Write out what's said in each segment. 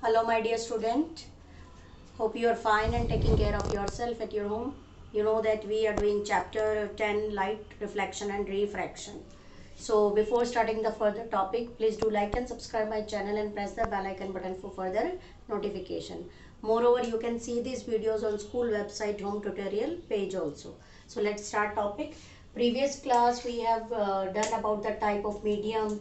Hello my dear student, hope you are fine and taking care of yourself at your home. You know that we are doing chapter 10 light reflection and refraction. So before starting the further topic, please do like and subscribe my channel and press the bell icon button for further notification. Moreover, you can see these videos on school website home tutorial page also. So let's start topic. Previous class we have done about the type of medium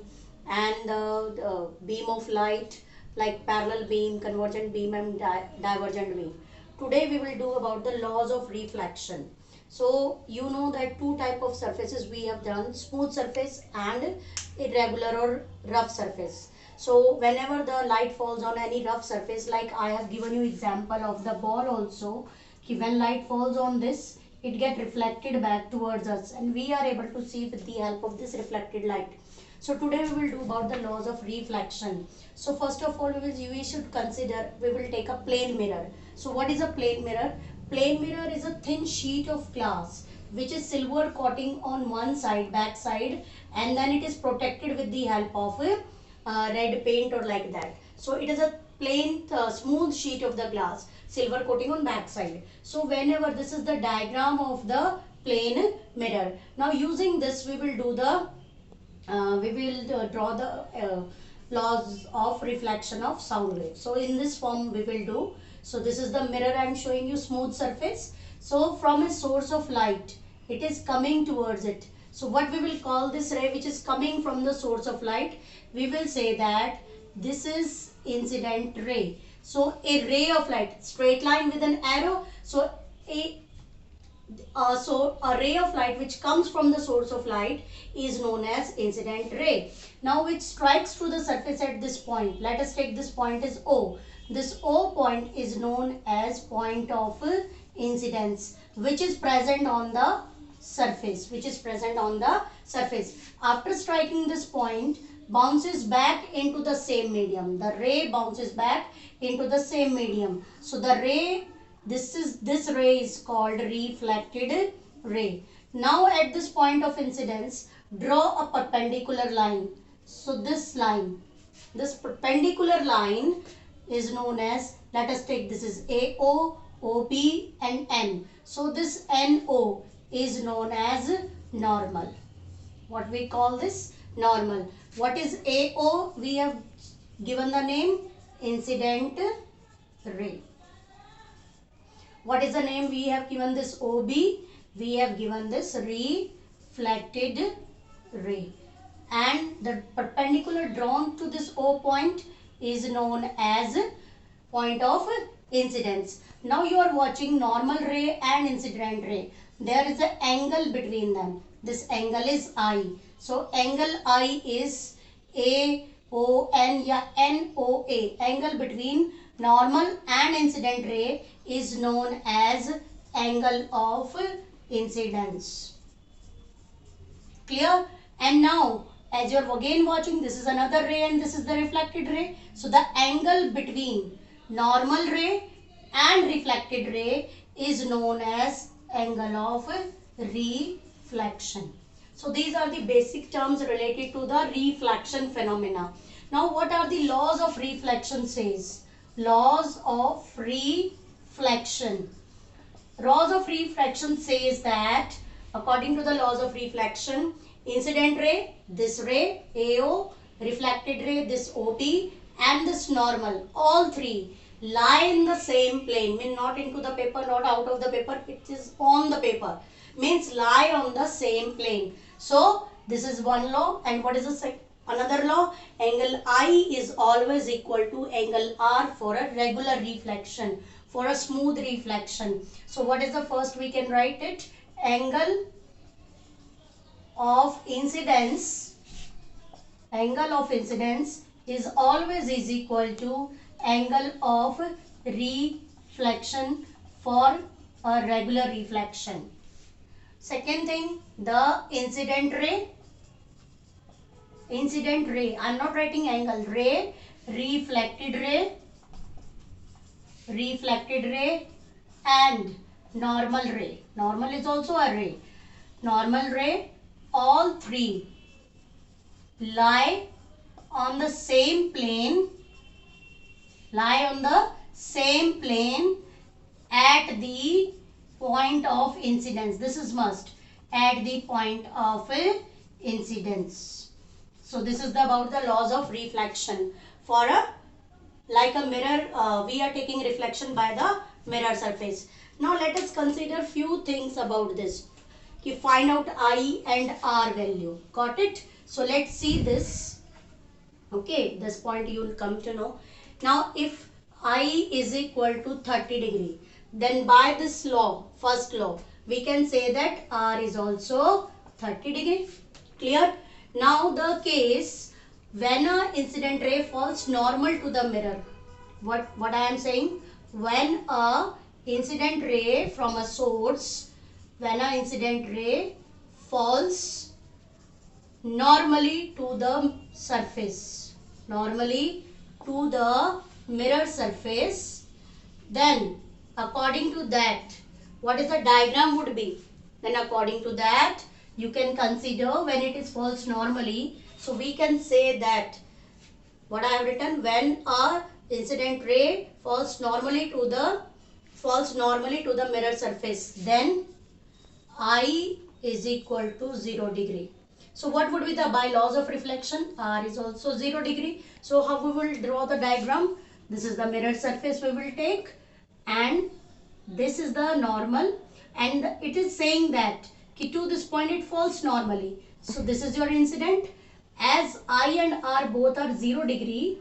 and the beam of light like parallel beam, convergent beam and divergent beam. Today we will do about the laws of reflection. So you know that two type of surfaces we have done, smooth surface and irregular or rough surface. So whenever the light falls on any rough surface, like I have given you example of the ball also, when light falls on this, it get reflected back towards us and we are able to see with the help of this reflected light. So today we will do about the laws of reflection. So first of all we should consider, we will take a plane mirror. So what is a plane mirror? Plane mirror is a thin sheet of glass which is silver coating on one side, back side, and then it is protected with the help of a red paint or like that. So it is a plain smooth sheet of the glass, silver coating on back side. So whenever this is the diagram of the plane mirror. Now using this we will do the draw the laws of reflection of sound wave. So in this form we will do. So this is the mirror I am showing you, smooth surface. So from a source of light, it is coming towards it. So what we will call this ray which is coming from the source of light, we will say that this is incident ray. So a ray of light, straight line with an arrow. So a ray of light which comes from the source of light is known as incident ray. Now which strikes to the surface at this point. Let us take this point as O. This O point is known as point of incidence, which is present on the surface. After striking this point, bounces back into the same medium. The ray bounces back into the same medium. So the ray, this ray is called reflected ray. Now at this point of incidence, draw a perpendicular line. So this perpendicular line is known as, let us take this is AO, OB and N. So this NO is known as normal. What we call this? Normal. What is AO? We have given the name incident ray. What is the name we have given this OB? We have given this reflected ray. And the perpendicular drawn to this O point is known as point of incidence. Now you are watching normal ray and incident ray. There is an angle between them. This angle is I. So angle I is AON या NOA. Angle between normal and incident ray is known as angle of incidence. Clear? And now as you are again watching, this is another ray and this is the reflected ray. So the angle between normal ray and reflected ray is known as angle of reflection. So these are the basic terms related to the reflection phenomena. Now what are the laws of reflection says? Laws of reflection. Laws of reflection says that according to the laws of reflection, incident ray, this ray AO, reflected ray, this OB and this normal, all three lie in the same plane, mean not into the paper, not out of the paper, it is on the paper, means lie on the same plane. So this is one law. And what is the another law? Angle I is always equal to angle R for a regular reflection, for a smooth reflection. So what is the first we can write it? Angle of incidence is always is equal to angle of reflection for a regular reflection. Second thing, the incident ray, I am not writing angle, ray, reflected ray and normal ray. Normal is also a ray. Normal ray, all three lie on the same plane lie on the same plane at the point of incidence. This is must, at the point of incidence. So this is about the laws of reflection. For a like a mirror, we are taking reflection by the mirror surface. Now let us consider few things about this. You find out I and R value. Got it? So let's see this. Okay, this point you will come to know. Now if I is equal to 30 degree, then by this law, first law, we can say that R is also 30 degree. Clear? Now the case when a incident ray falls normal to the mirror. What I am saying? When a incident ray from a source, when a incident ray falls normally to the surface, normally to the mirror surface, then according to that, what is the diagram would be? Then according to that, you can consider when it is falls normally. So we can say that what I have written, when a incident ray falls normally to the mirror surface, then I is equal to 0 degree. So what would be the by laws of reflection? R is also 0 degree. So how we will draw the diagram? This is the mirror surface we will take, and this is the normal, and it is saying that to this point it falls normally. So this is your incident. As I and R both are 0 degree,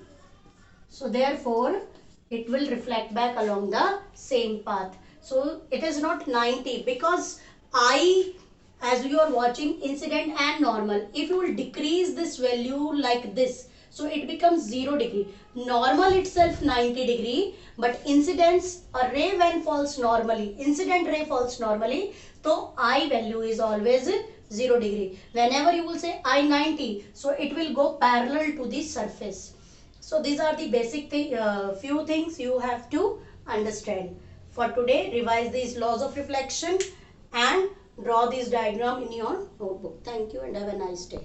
so therefore it will reflect back along the same path. So it is not 90 because I, as you are watching incident and normal, if you will decrease this value like this, so it becomes 0 degree. Normal itself 90 degree, but incidence, a ray when falls normally, incident ray falls normally, so I value is always 0 degree. Whenever you will say I 90, so it will go parallel to the surface. So these are the basic few things you have to understand. For today, revise these laws of reflection and draw this diagram in your notebook. Thank you and have a nice day.